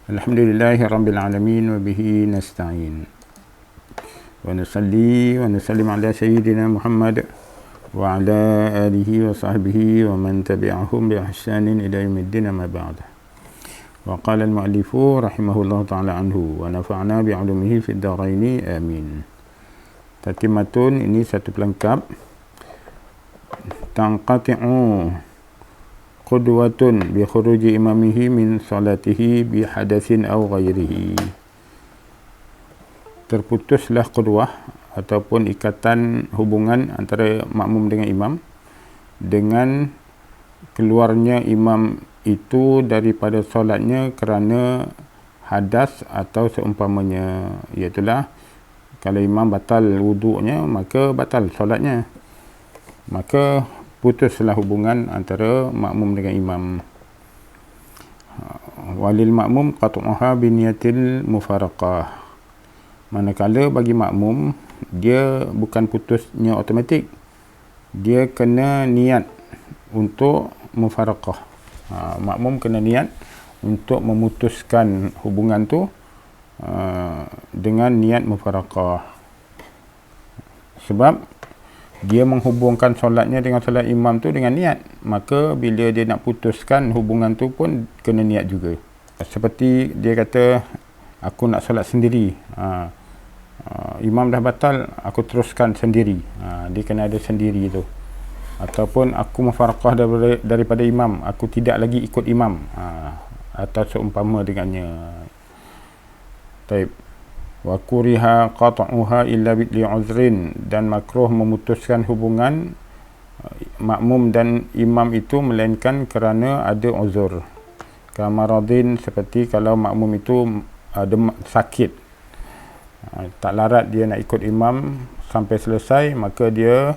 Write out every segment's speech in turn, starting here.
Alhamdulillahi Rabbil Alamin wa bihi nasta'in wa nusalli wa nusallim ala Sayyidina Muhammad wa ala alihi wa sahbihi wa man tabi'ahum bi ihsanin ila yaumiddin amma ba'd. Wa qala al-mu'allifu rahimahullah ta'ala anhu wa nafa'na bi'ulumihi fid dharaini amin. Tatimatun, ini satu pelengkap. Tanqati'u qudwatun bi khuruji imamihi min salatihi bi hadatsin aw ghairihi. Terputuslah qudwah ataupun ikatan hubungan antara makmum dengan imam dengan keluarnya imam itu daripada solatnya kerana hadas atau seumpamanya, iaitulah kalau imam batal wuduknya maka batal solatnya, maka putuslah hubungan antara makmum dengan imam. Walil makmum qat'uha bi niyatil mufaraqah. Manakala bagi makmum, dia bukan putusnya automatik, dia kena niat untuk mufaraqah. Makmum kena niat untuk memutuskan hubungan tu dengan niat mufaraqah. Sebab dia menghubungkan solatnya dengan solat imam tu dengan niat, maka bila dia nak putuskan hubungan tu pun kena niat juga. Seperti dia kata, aku nak solat sendiri, imam dah batal, aku teruskan sendiri, dia kena ada sendiri tu. Ataupun aku mufaraqah daripada imam, aku tidak lagi ikut imam, atau seumpama dengannya. Taib. Wa kuriha qat'uha illa bi uzrin, dan makruh memutuskan hubungan makmum dan imam itu melainkan kerana ada uzur. Kamaradin, seperti kalau makmum itu ada sakit, tak larat dia nak ikut imam sampai selesai, maka dia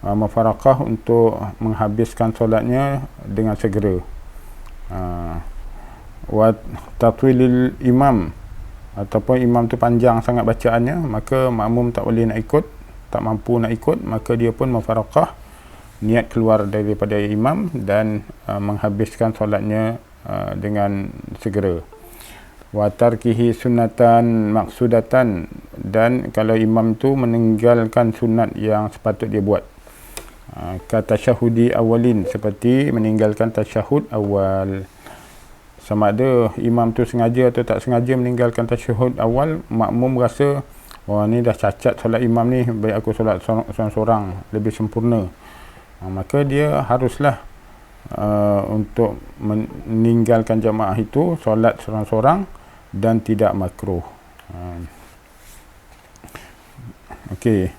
mufaraqah untuk menghabiskan solatnya dengan segera. Wa tatwilil imam, ataupun imam tu panjang sangat bacaannya, maka makmum tak boleh nak ikut, tak mampu nak ikut, maka dia pun mufaraqah, niat keluar daripada imam dan menghabiskan solatnya dengan segera. Wa tarkihi sunnatan maksudatan, dan kalau imam tu meninggalkan sunat yang sepatut dia buat, kata tasyahudi awalin, seperti meninggalkan tasyahud awal. Sama ada imam tu sengaja atau tak sengaja meninggalkan tasyahud awal, makmum rasa, wah ni dah cacat solat imam ni, baik aku solat seorang-seorang lebih sempurna, maka dia haruslah untuk meninggalkan jamaah itu, solat seorang-seorang dan tidak makruh. Okey.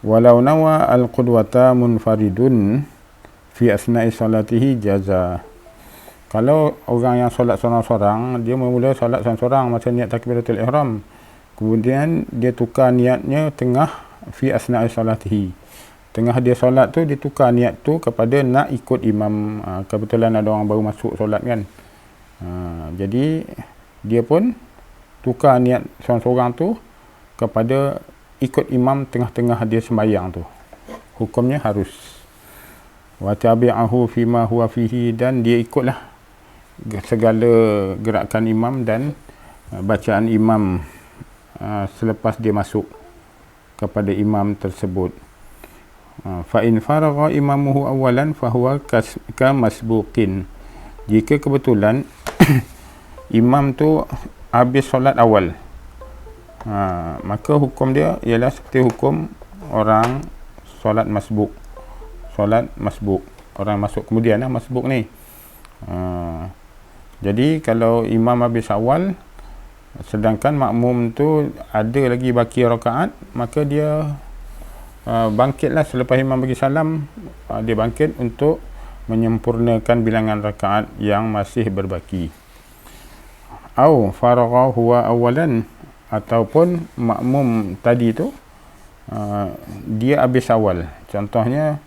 Walau nawa al-qudwata munfaridun fi asna'i salatihi jaza. Kalau orang yang solat seorang-seorang, dia mula solat seorang-seorang masa niat takbiratul ihram, kemudian dia tukar niatnya tengah fi asna'i salatihi, tengah dia solat tu dia tukar niat tu kepada nak ikut imam. Kebetulan ada orang baru masuk solat kan, jadi dia pun tukar niat seorang-seorang tu kepada ikut imam tengah-tengah dia sembahyang tu, hukumnya harus. Wa tabi'ahu fima huwa fihi, dan dia ikutlah segala gerakan imam dan bacaan imam selepas dia masuk kepada imam tersebut. Fa in faragha imamuhu awalan fahuwa ka masbuqin. Jika kebetulan imam tu habis solat awal, maka hukum dia ialah seperti hukum orang solat masbuk. Solat masbuk, orang masuk kemudian masbuk ni. Jadi kalau imam habis awal sedangkan makmum tu ada lagi baki rakaat, maka dia bangkitlah selepas imam bagi salam, dia bangkit untuk menyempurnakan bilangan rakaat yang masih berbaki. Au faragha huwa awalan, ataupun makmum tadi tu dia habis awal. Contohnya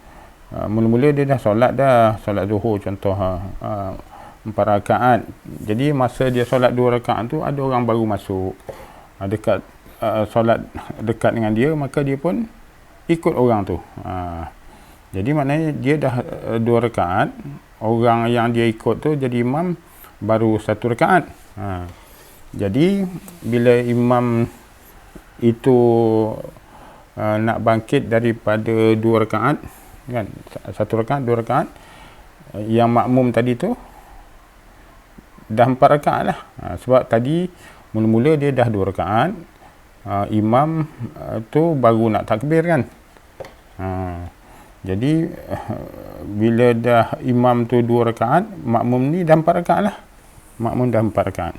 mula-mula dia dah solat zuhur contoh, 4 rakaat. Jadi masa dia solat 2 rakaat tu ada orang baru masuk, dekat solat dekat dengan dia, maka dia pun ikut orang tu. Jadi maknanya dia dah 2 rakaat, orang yang dia ikut tu jadi imam baru 1 rakaat. Jadi bila imam itu nak bangkit daripada 2 rakaat kan, 1 rakaat 2 rakaat, yang makmum tadi tu dah 4 rakaat lah. Sebab tadi mula-mula dia dah 2 rakaat, imam tu baru nak takbir kan. Jadi bila dah imam tu 2 rakaat, makmum ni dah 4 rakaat lah. Makmum dah 4 rakaat.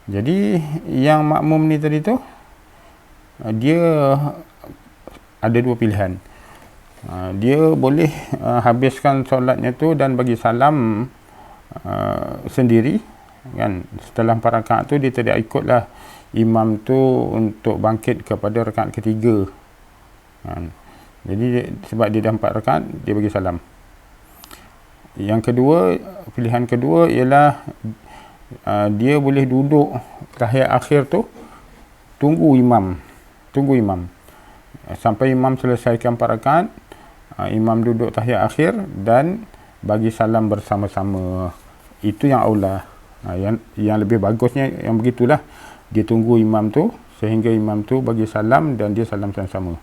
Jadi yang makmum ni tadi tu, dia ada 2 pilihan. Dia boleh habiskan solatnya tu dan bagi salam sendiri kan. Setelah 4 rakaat tu dia tidak ikutlah imam tu untuk bangkit kepada rakaat ketiga. Jadi sebab dia dah 4 rakaat, dia bagi salam. Yang kedua, pilihan kedua ialah dia boleh duduk tahiyat akhir tu, tunggu imam sampai imam selesaikan 4 rakaat, imam duduk tahiyat akhir dan bagi salam bersama-sama. Itu yang aula. Yang lebih bagusnya yang begitulah. Dia tunggu imam tu sehingga imam tu bagi salam dan dia salam sama-sama.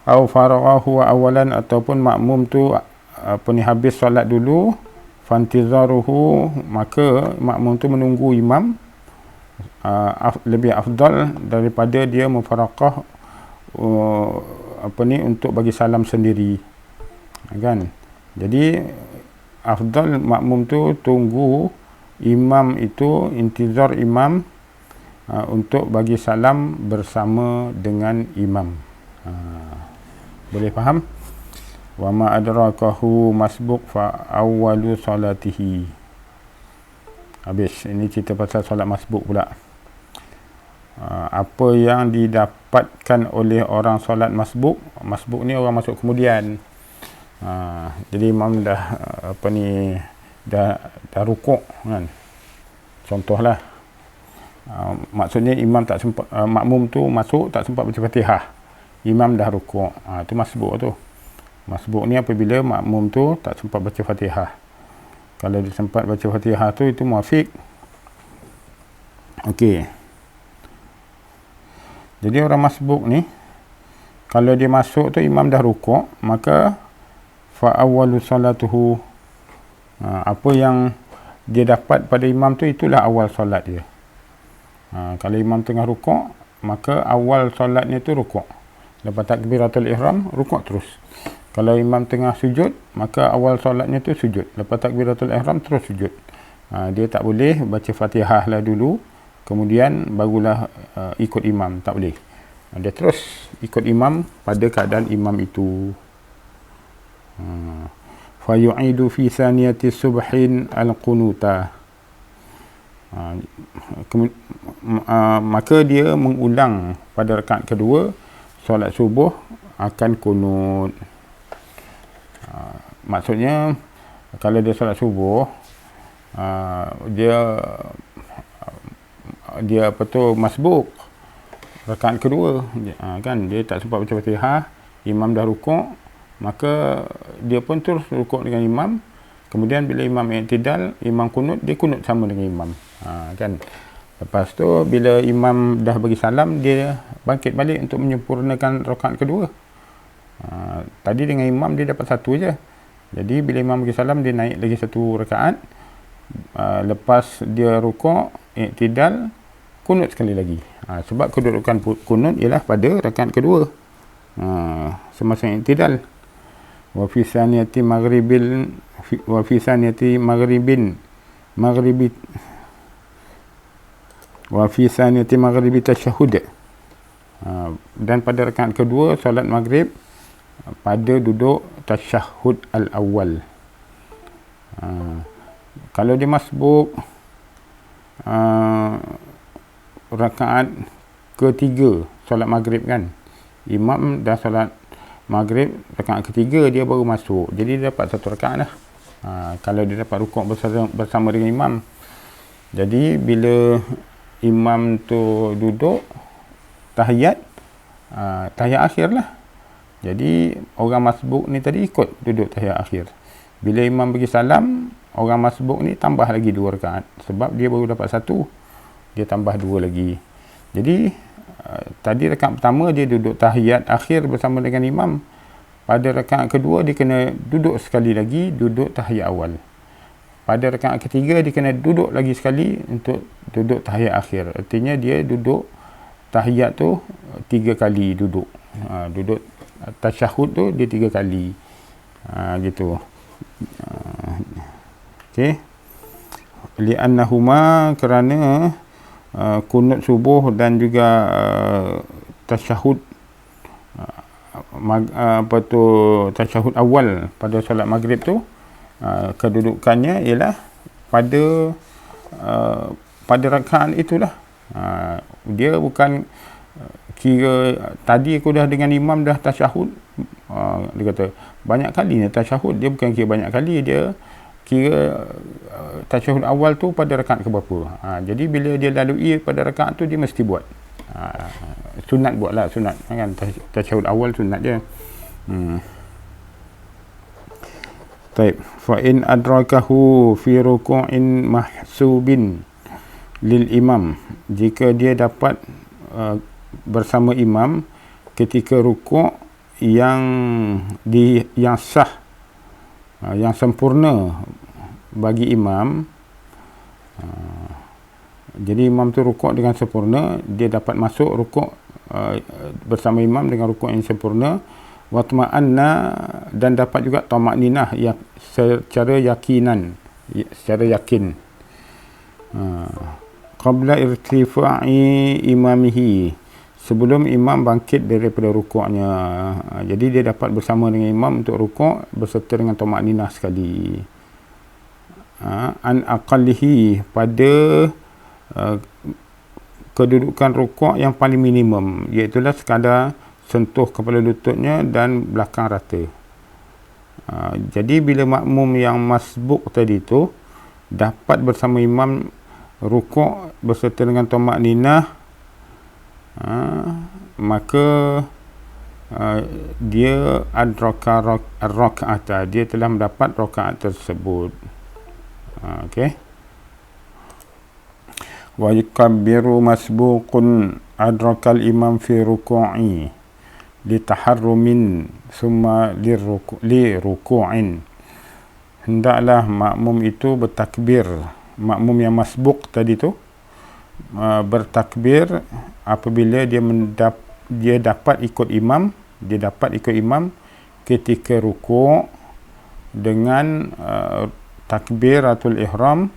Au faraghahu awalan, ataupun makmum tu habis solat dulu, fantizaruhu, maka makmum tu menunggu imam, lebih afdal daripada dia mufaraqah untuk bagi salam sendiri kan. Jadi afdal makmum tu tunggu imam itu, intizar imam untuk bagi salam bersama dengan imam. Boleh faham? Wa ma adrakahu masbuq fa awwalu salatihi. Habis. Ini cerita pasal solat masbuq pula. Apa yang didapatkan oleh orang solat masbuq. Masbuq ni orang masuk kemudian. Jadi imam dah dah rukuk kan. Contohlah. Maksudnya imam tak sempat, makmum tu masuk tak sempat baca Fatihah. Imam dah rukuk. Itu masbuq tu. Masbuq ni apabila makmum tu tak sempat baca Fatihah. Kalau dia sempat baca Fatihah tu, itu muafiq. Okey. Jadi orang masbuq ni, kalau dia masuk tu imam dah rukuk, maka fa awwalu salatuhu, apa yang dia dapat pada imam tu, itulah awal solat dia. Kalau imam tengah rukuk, maka awal solatnya tu rukuk. Lepas takbiratul ihram, rukuk terus. Kalau imam tengah sujud, maka awal solatnya tu sujud. Lepas takbiratul ihram terus sujud. Dia tak boleh baca Fatihah lah dulu, kemudian barulah ikut imam. Tak boleh. Dia terus ikut imam pada keadaan imam itu. Fa yu'idu fi saniyati subhin al-qunuta. Maka dia mengulang pada rakaat kedua solat subuh akan kunut. Maksudnya kalau dia solat subuh, dia masbuk rakaat kedua kan, dia tak sempat baca Fatihah, imam dah rukuk, maka dia pun terus rukuk dengan imam. Kemudian bila imam i'tidal, imam kunut, dia kunut sama dengan imam. Kan. Lepas tu bila imam dah bagi salam, dia bangkit balik untuk menyempurnakan rakaat kedua. Tadi dengan imam dia dapat 1 je. Jadi bila imam bagi salam, dia naik lagi 1 rakaat. Lepas dia rukuk, i'tidal, kunut sekali lagi. Sebab kedudukan kunut ialah pada rakaat kedua. Semasa i'tidal. Wa fi saniyati maghribin tasyahud. Dan pada rakaat kedua solat maghrib, pada duduk tasyahud al-awwal. Kalau dia masbuk rakaat ketiga solat maghrib kan, imam dah solat maghrib rakaat ketiga, dia baru masuk, jadi dia dapat 1 rakaat lah. Kalau dia dapat rukuk bersama dengan imam. Jadi bila imam tu duduk tahiyat akhir lah. Jadi orang masbuk ni tadi ikut duduk tahiyat akhir. Bila imam bagi salam, orang masbuk ni tambah lagi 2 rakaat. Sebab dia baru dapat 1, dia tambah 2 lagi. Jadi tadi rakaat pertama dia duduk tahiyat akhir bersama dengan imam. Pada rakaat kedua dia kena duduk sekali lagi, duduk tahiyat awal. Pada rakaat ketiga dia kena duduk lagi sekali untuk duduk tahiyat akhir. Artinya dia duduk tahiyat tu 3 kali duduk. Duduk tasyahud tu dia 3 kali. Gitu. Okey. Li'annahuma, kerana kunut subuh dan juga tasyahud tasyahud awal pada solat maghrib tu, kedudukannya ialah pada rakaat itulah. Dia bukan kira tadi aku dah dengan imam dah tasyahud, dia kata banyak kali ni tasyahud, dia bukan kira banyak kali, dia kira tasyahud awal tu pada rakaat ke berapa. Jadi bila dia lalui pada rakaat tu dia mesti buat. Sunat buatlah, sunat kan, tasyahud awal sunat je. Baik, fa in adrakahu fi ruku'in mahsubin lil imam, jika dia dapat bersama imam ketika rukuk yang sah, yang sempurna bagi imam. Jadi imam tu rukuk dengan sempurna, dia dapat masuk rukuk bersama imam dengan rukuk yang sempurna. Wa tama'anna, dan dapat juga tamakninah yang secara yakinan, secara yakin. Qabla irtifa'i imamihi, sebelum imam bangkit daripada rukuknya. Jadi dia dapat bersama dengan imam untuk rukuk berserta dengan tamakninah sekali. An aqallihi, pada kedudukan rukuk yang paling minimum, iaitu sekadar sentuh kepala lututnya dan belakang rata. Jadi bila makmum yang masbuk tadi tu dapat bersama imam rukuk berserta dengan tamakninah, maka dia adraka rakaat, dia telah mendapat rakaat tersebut. Okey. Wa yukabbiru masbuqun adrakal imam fi ruku'i litaharrumin summa liruku'in. Hendaklah makmum itu bertakbir, makmum yang masbuk tadi tu bertakbir apabila dia dapat ikut imam, ketika rukuk dengan takbiratul ihram,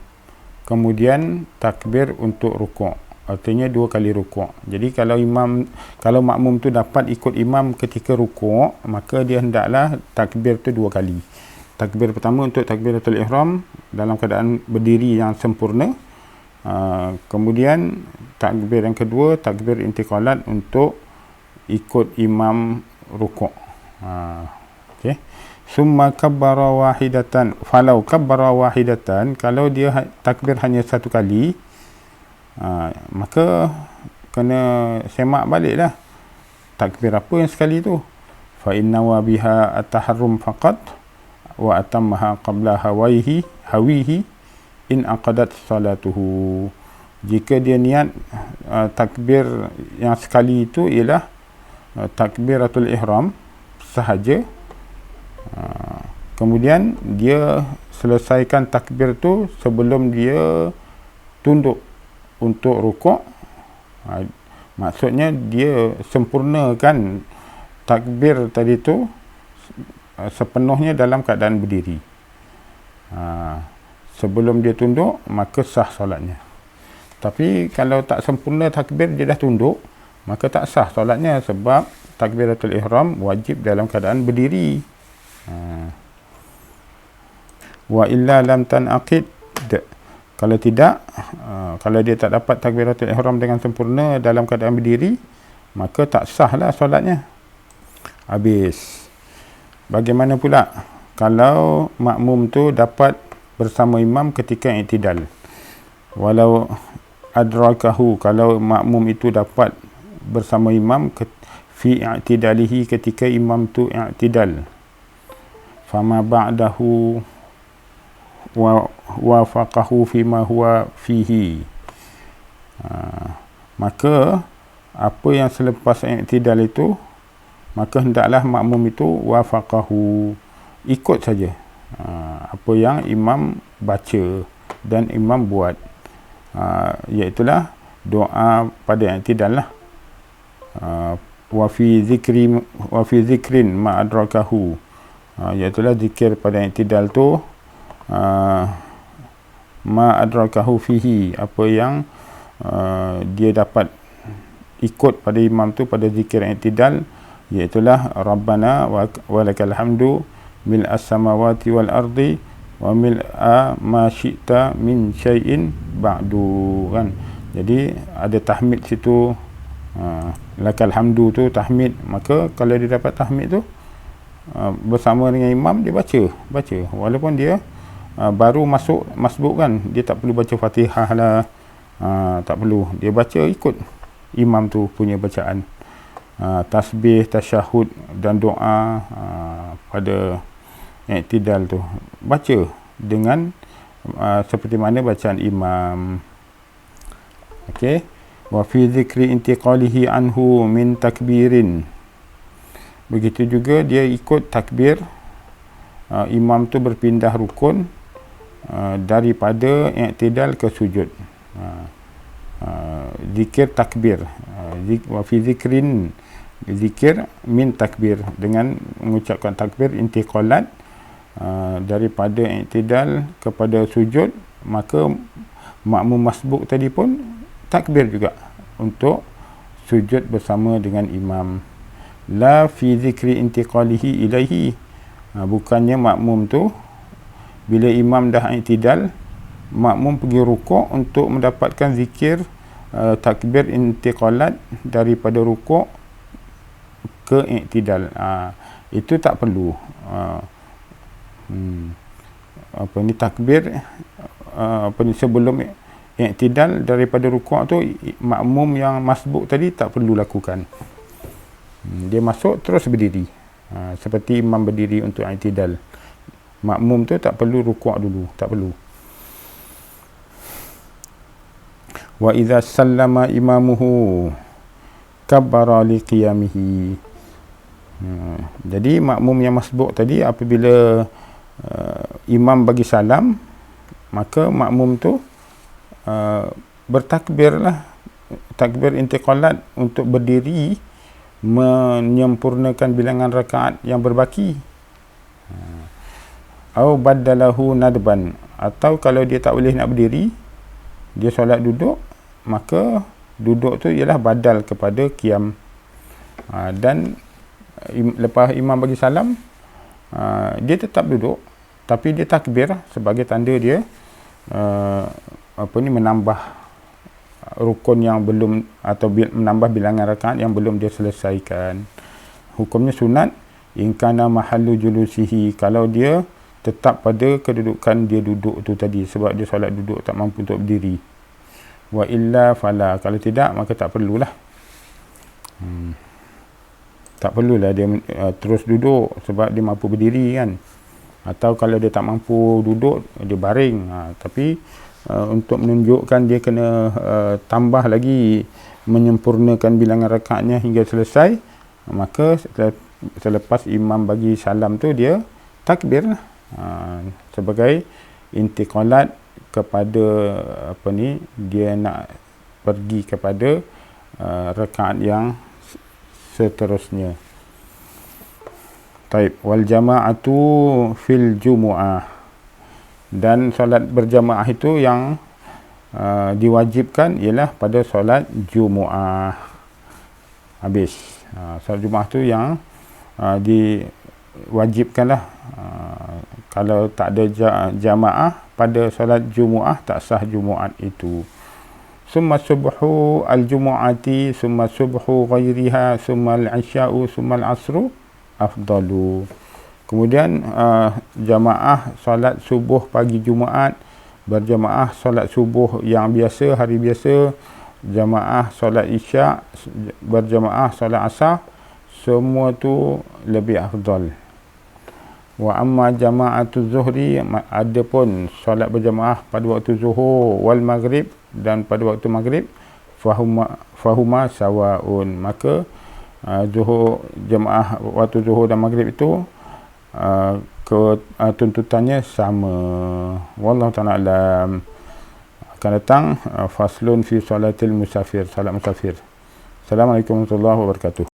kemudian takbir untuk rukuk. Artinya 2 kali rukuk. Jadi kalau makmum tu dapat ikut imam ketika rukuk, maka dia hendaklah takbir tu 2 kali. Takbir pertama untuk takbiratul ihram dalam keadaan berdiri yang sempurna. Kemudian takbir yang kedua, takbir intiqalat untuk ikut imam rukuk. Okey. Summa kabbara wahidatan, falau kabbara wahidatan, kalau dia takbir hanya 1 kali, maka kena semak baliklah takbir apa yang sekali tu. Fa inna wa biha at-taharrum faqat wa atammaha qabla hawihi in aqadat salatuhu. Jika dia niat takbir yang sekali itu ialah takbiratul ihram sahaja, kemudian dia selesaikan takbir tu sebelum dia tunduk untuk rukuk, maksudnya dia sempurnakan takbir tadi tu sepenuhnya dalam keadaan berdiri. Sebelum dia tunduk, maka sah solatnya. Tapi kalau tak sempurna takbir, dia dah tunduk, maka tak sah solatnya, sebab takbiratul ihram wajib dalam keadaan berdiri. Wa illa lam tanaqid, kalau tidak, kalau dia tak dapat takbiratul ihram dengan sempurna dalam keadaan berdiri, maka tak sahlah solatnya. Habis. Bagaimana pula kalau makmum tu dapat bersama imam ketika i'tidal? Walau adrakahu, kalau makmum itu dapat bersama imam fi i'tidalihi, ketika imam tu i'tidal, fama ba'dahu wa wafaqahu fima huwa fihi. Maka apa yang selepas i'tidal itu, maka hendaklah makmum itu wafaqahu, ikut saja apa yang imam baca dan imam buat, iaitulah doa pada i'tidal lah. Wa fi zikrin ma adrakahu, iaitulah zikir pada i'tidal tu ma adrakahu fihi, apa yang dia dapat ikut pada imam tu pada zikir i'tidal, iaitulah Rabbana wa lakal hamdu mil as-samawati wal ardi wa mil ma syi'ta min syai'in ba'du, kan. Jadi ada tahmid situ, lakal hamdu tu tahmid. Maka kalau dia dapat tahmid tu bersama dengan imam, dia baca walaupun dia baru masuk masbuk, kan. Dia tak perlu baca Fatihah lah, tak perlu, dia baca ikut imam tu punya bacaan, tasbih, tasyahud dan doa pada i'tidal tu, baca dengan seperti mana bacaan imam. Okey. Wa fi zikri intiqalihi anhu min takbirin, begitu juga dia ikut takbir imam tu berpindah rukun daripada i'tidal ke sujud. Zikir takbir, wa fi zikrin, zikir min takbir, dengan mengucapkan takbir intiqalat daripada i'tidal kepada sujud, maka makmum masbuk tadi pun takbir juga untuk sujud bersama dengan imam. La fi zikri intiqalihi ilaihi, bukannya makmum tu bila imam dah i'tidal, makmum pergi rukuk untuk mendapatkan zikir takbir intiqalat daripada rukuk ke i'tidal. Itu tak perlu. Apa ni takbir sebelum i'tidal daripada rukuk tu, makmum yang masbuk tadi tak perlu lakukan. Dia masuk terus berdiri, seperti imam berdiri untuk i'tidal. Makmum tu tak perlu rukuk dulu, tak perlu. Wa idza sallama imamuhu kabbara liqiyamihi. Jadi makmum yang masbuk tadi, apabila imam bagi salam, maka makmum tu bertakbirlah, takbir intiqalat untuk berdiri menyempurnakan bilangan rakaat yang berbaki. Au baddalahu nadban, atau kalau dia tak boleh nak berdiri, dia solat duduk, maka duduk tu ialah badal kepada qiyam. Dan lepas imam bagi salam, dia tetap duduk, tapi dia takbir sebagai tanda dia menambah rukun yang belum, atau menambah bilangan rakaat yang belum dia selesaikan. Hukumnya sunat in kana mahallu julusihi, kalau dia tetap pada kedudukan dia duduk tu tadi, sebab dia solat duduk, tak mampu untuk berdiri. Wa illa fala, kalau tidak maka tak perlulah. Tak perlulah dia terus duduk sebab dia mampu berdiri, kan. Atau kalau dia tak mampu duduk, dia baring. Tapi untuk menunjukkan dia kena tambah lagi, menyempurnakan bilangan rakaatnya hingga selesai, maka selepas imam bagi salam tu dia takbir sebagai intiqalat kepada dia nak pergi kepada rakaat yang seterusnya. Taib. Wal jama'atu fil jumu'ah, dan solat berjamaah itu yang diwajibkan ialah pada solat Jumu'ah. Habis. Solat Jumu'ah tu yang diwajibkanlah. Kalau tak ada jamaah pada solat Jumu'ah, tak sah Jumu'at itu. Summa subhu al-jumu'ati, summa subhu ghairiha, summa al-isya'u, summa al-asru afdalu. Kemudian jamaah solat subuh pagi Jumaat, berjamaah solat subuh yang biasa, hari biasa, jamaah solat isya', berjamaah solat asar, semua tu lebih afdal. Wa amma jama'atu zuhri, adapun solat berjamaah pada waktu zuhur wal maghrib dan pada waktu maghrib, fahuma sawaun, maka zuhur, jamaah waktu zuhur dan maghrib itu tuntutannya sama. Wallahu ta'ala alam. Akan datang faslun fi salatil musafir, salat musafir. Assalamualaikum warahmatullahi wabarakatuh.